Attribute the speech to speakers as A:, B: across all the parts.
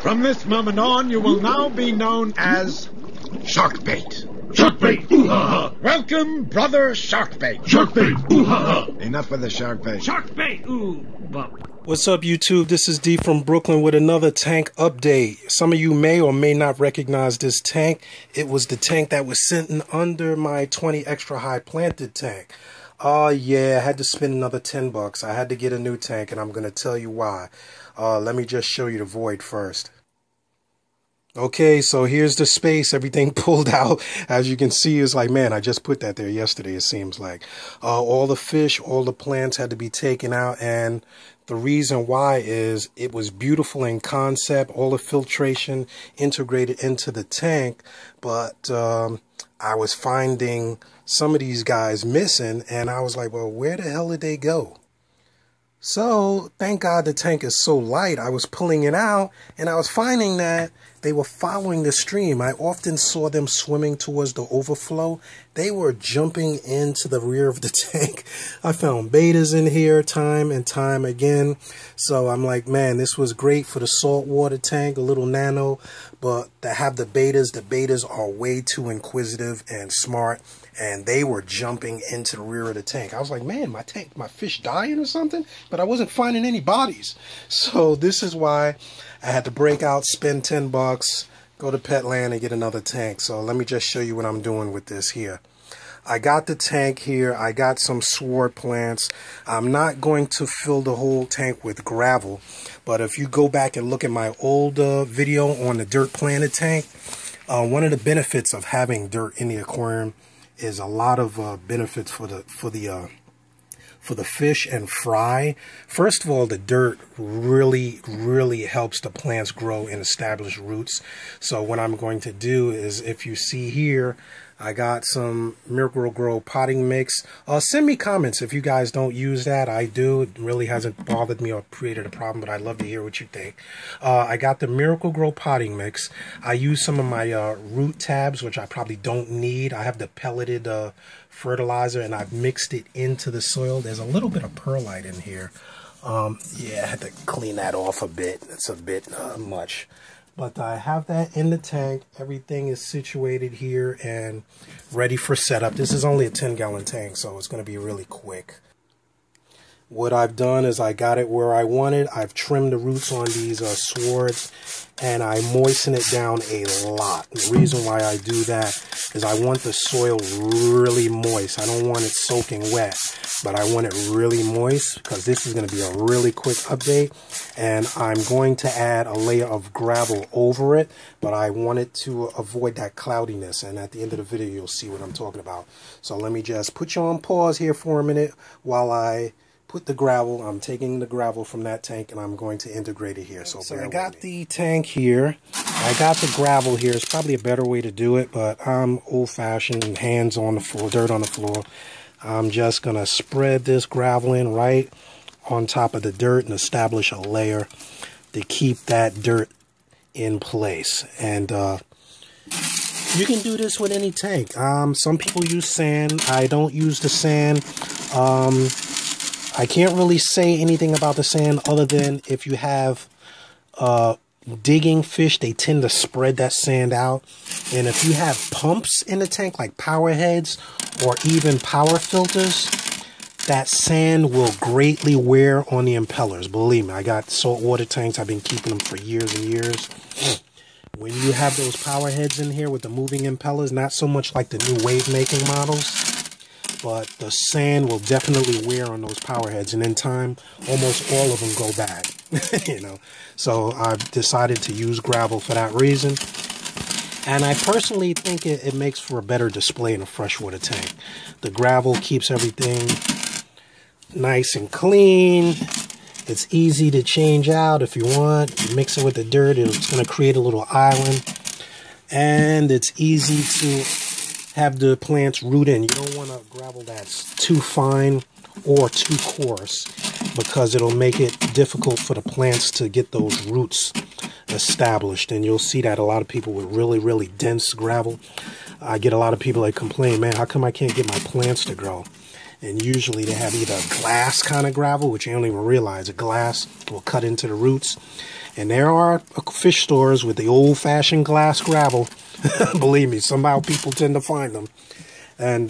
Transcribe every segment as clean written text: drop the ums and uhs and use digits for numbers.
A: From this moment on, you will now be known as Sharkbait.
B: Sharkbait, ooh-ha-ha!
A: Welcome, brother Sharkbait.
B: Sharkbait, ooh-ha-ha!
A: Enough with the Sharkbait.
B: Sharkbait, ooh, bump.
C: What's up, YouTube? This is D from Brooklyn with another tank update. Some of you may or may not recognize this tank. It was the tank that was sitting under my 20 extra high planted tank. Oh yeah, I had to spend another $10. I had to get a new tank, and I'm going to tell you why. Let me just show you the void first. Okay, so here's the space, everything pulled out. As you can see, it's like, man, I just put that there yesterday, it seems like. All the fish, all the plants had to be taken out, and the reason why is it was beautiful in concept, all the filtration integrated into the tank, but I was finding some of these guys missing, and I was like, well, where the hell did they go? So, thank God the tank is so light, I was pulling it out, and I was finding that they were following the stream. I often saw them swimming towards the overflow. They were jumping into the rear of the tank. I found betas in here time and time again. So I'm like, man, this was great for the saltwater tank, a little nano. But to have the betas are way too inquisitive and smart. And they were jumping into the rear of the tank. I was like, man, my fish dying or something? But I wasn't finding any bodies. So this is why I had to break out, spend $10, go to Petland and get another tank. So let me just show you what I'm doing with this here. I got the tank here. I got some sward plants. I'm not going to fill the whole tank with gravel. But if you go back and look at my old video on the dirt planted tank, one of the benefits of having dirt in the aquarium is a lot of benefits for the fish and fry. First of all, the dirt really helps the plants grow and establish roots. So what I'm going to do is, if you see here, I got some Miracle-Gro potting mix. Send me comments if you guys don't use that. I do. It really hasn't bothered me or created a problem, but I'd love to hear what you think. I got the Miracle-Gro potting mix. I use some of my root tabs, which I probably don't need. I have the pelleted fertilizer, and I've mixed it into the soil. There's a little bit of perlite in here. Yeah, I had to clean that off a bit. It's a bit much. But I have that in the tank. Everything is situated here and ready for setup. This is only a 10-gallon tank, so it's going to be really quick. What I've done is I got it where I want it. I've trimmed the roots on these swords, and I moisten it down a lot. The reason why I do that is I want the soil really moist. I don't want it soaking wet, but I want it really moist because this is going to be a really quick update. And I'm going to add a layer of gravel over it, but I want it to avoid that cloudiness. And at the end of the video, you'll see what I'm talking about. So let me just put you on pause here for a minute while I put the gravel. I'm taking the gravel from that tank and I'm going to integrate it here. So I got the tank here. I got the gravel here. It's probably a better way to do it, but I'm old-fashioned and hands on the floor, dirt on the floor. I'm just going to spread this gravel in right on top of the dirt and establish a layer to keep that dirt in place. And you can do this with any tank. Some people use sand. I don't use the sand. I can't really say anything about the sand other than if you have digging fish, they tend to spread that sand out. And if you have pumps in the tank, like power heads or even power filters, that sand will greatly wear on the impellers. Believe me, I got saltwater tanks. I've been keeping them for years and years. When you have those power heads in here with the moving impellers, not so much like the new wave-making models, but the sand will definitely wear on those power heads, and in time, almost all of them go bad. You know, so I've decided to use gravel for that reason. And I personally think it makes for a better display in a freshwater tank. The gravel keeps everything nice and clean. It's easy to change out if you want. You mix it with the dirt, it's going to create a little island. And it's easy to have the plants root in. You don't want a gravel that's too fine or too coarse, because it'll make it difficult for the plants to get those roots established. And you'll see that a lot of people with really dense gravel, I get a lot of people that complain, man, how come I can't get my plants to grow? And usually they have either glass kind of gravel, which you don't even realize, a glass will cut into the roots. And there are fish stores with the old-fashioned glass gravel. Believe me, somehow people tend to find them. And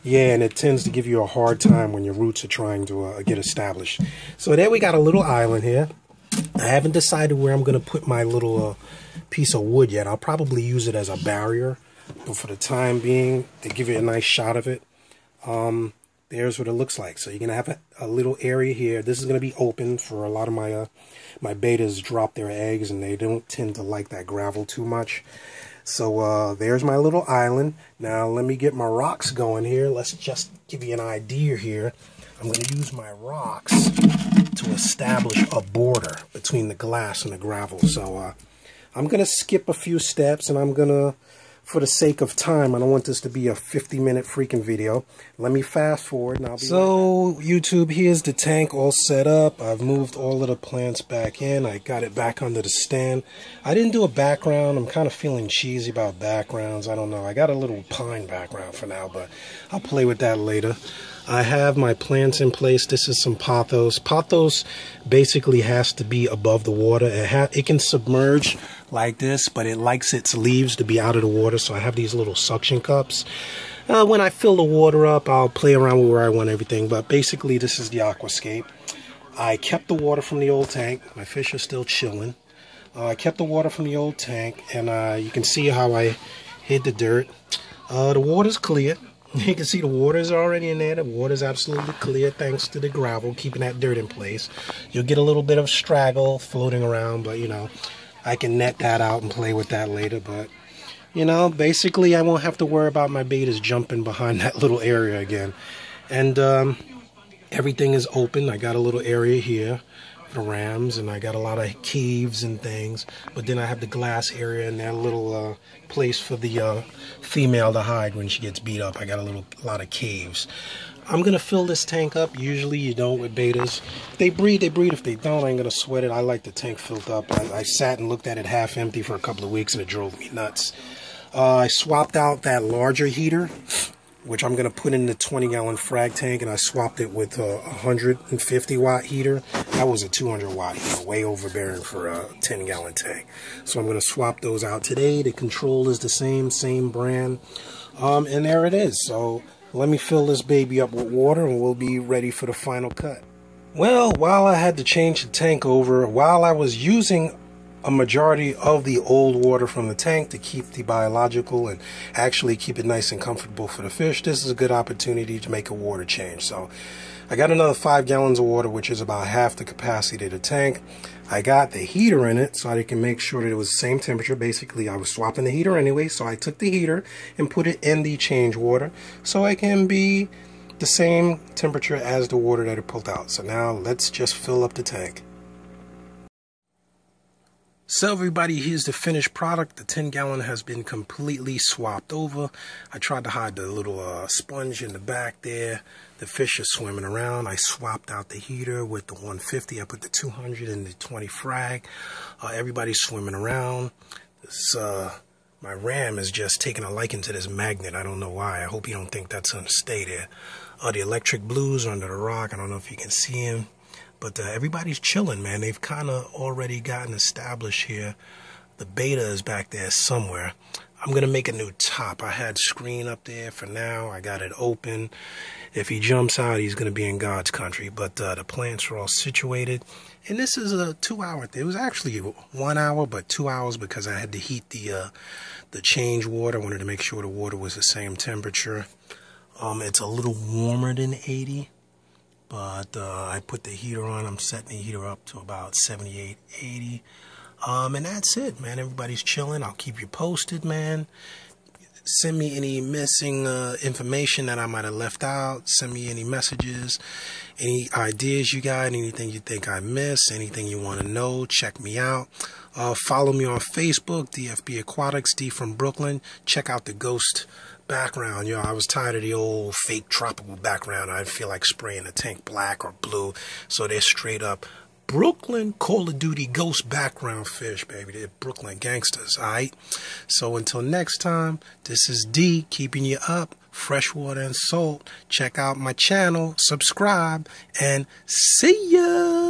C: yeah, and it tends to give you a hard time when your roots are trying to get established. So there we got a little island here. I haven't decided where I'm going to put my little piece of wood yet. I'll probably use it as a barrier. But for the time being, to give you a nice shot of it, there's what it looks like. So you're going to have a little area here. This is going to be open for a lot of my betas drop their eggs, and they don't tend to like that gravel too much. So there's my little island. Now let me get my rocks going here. Let's just give you an idea here. I'm going to use my rocks to establish a border between the glass and the gravel. So I'm going to skip a few steps, and I'm going to, for the sake of time, I don't want this to be a 50-minute freaking video. Let me fast forward and I'll be so right back. YouTube, here's the tank all set up. I've moved all of the plants back in. I got it back under the stand. I didn't do a background. I'm kind of feeling cheesy about backgrounds. I don't know. I got a little pine background for now, but I'll play with that later. I have my plants in place. This is some pothos. Pothos basically has to be above the water. It can submerge like this, but it likes its leaves to be out of the water. So I have these little suction cups. When I fill the water up, I'll play around with where I want everything. But basically, this is the aquascape. I kept the water from the old tank. My fish are still chilling. I kept the water from the old tank, and you can see how I hid the dirt. The water's clear. You can see the water's already in there. The water's absolutely clear thanks to the gravel, keeping that dirt in place. You'll get a little bit of straggle floating around, but, you know, I can net that out and play with that later. But, you know, basically I won't have to worry about my betas jumping behind that little area again. And everything is open. I got a little area here for the rams, and I got a lot of caves and things. But then I have the glass area and that little place for the female to hide when she gets beat up. I got a lot of caves. I'm gonna fill this tank up. Usually you don't with betas. If they breed, they breed. If they don't, I ain't gonna sweat it. I like the tank filled up. I sat and looked at it half empty for a couple of weeks, and it drove me nuts. I swapped out that larger heater, which I'm going to put in the 20-gallon frag tank, and I swapped it with a 150-watt heater. That was a 200-watt heater, way overbearing for a 10-gallon tank. So I'm going to swap those out today. The control is the same brand. And there it is. So let me fill this baby up with water, and we'll be ready for the final cut. Well, while I had to change the tank over, while I was using a majority of the old water from the tank to keep the biological and actually keep it nice and comfortable for the fish, this is a good opportunity to make a water change. So I got another 5 gallons of water, which is about half the capacity of the tank. I got the heater in it so I can make sure that it was the same temperature. Basically, I was swapping the heater anyway, so I took the heater and put it in the change water so it can be the same temperature as the water that it pulled out. So now let's just fill up the tank. So everybody, here's the finished product. The 10-gallon has been completely swapped over. I tried to hide the little sponge in the back there. The fish are swimming around. I swapped out the heater with the 150. I put the 200 in the 20 frag. Everybody's swimming around. This, my ram is just taking a liking to this magnet. I don't know why. I hope you don't think that's going to stay there. The electric blues are under the rock. I don't know if you can see him. But everybody's chilling, man. They've kind of already gotten established here. The beta is back there somewhere. I'm going to make a new top. I had screen up there for now. I got it open. If he jumps out, he's going to be in God's country. But the plants are all situated. And this is a 2-hour thing. It was actually 1 hour, but 2 hours because I had to heat the change water. I wanted to make sure the water was the same temperature. It's a little warmer than 80. But I put the heater on. I'm setting the heater up to about 78, 80. And that's it, man. Everybody's chilling. I'll keep you posted, man. Send me any missing information that I might have left out. Send me any messages, any ideas you got, anything you think I missed, anything you want to know. Check me out. Follow me on Facebook, DFB Aquatics, D from Brooklyn. Check out the ghost background. Yo, I was tired of the old fake tropical background. I feel like spraying the tank black or blue. So they're straight up Brooklyn Call of Duty ghost background fish, baby. They're Brooklyn gangsters, alright? So until next time, this is D keeping you up, freshwater and salt. Check out my channel, subscribe, and see ya!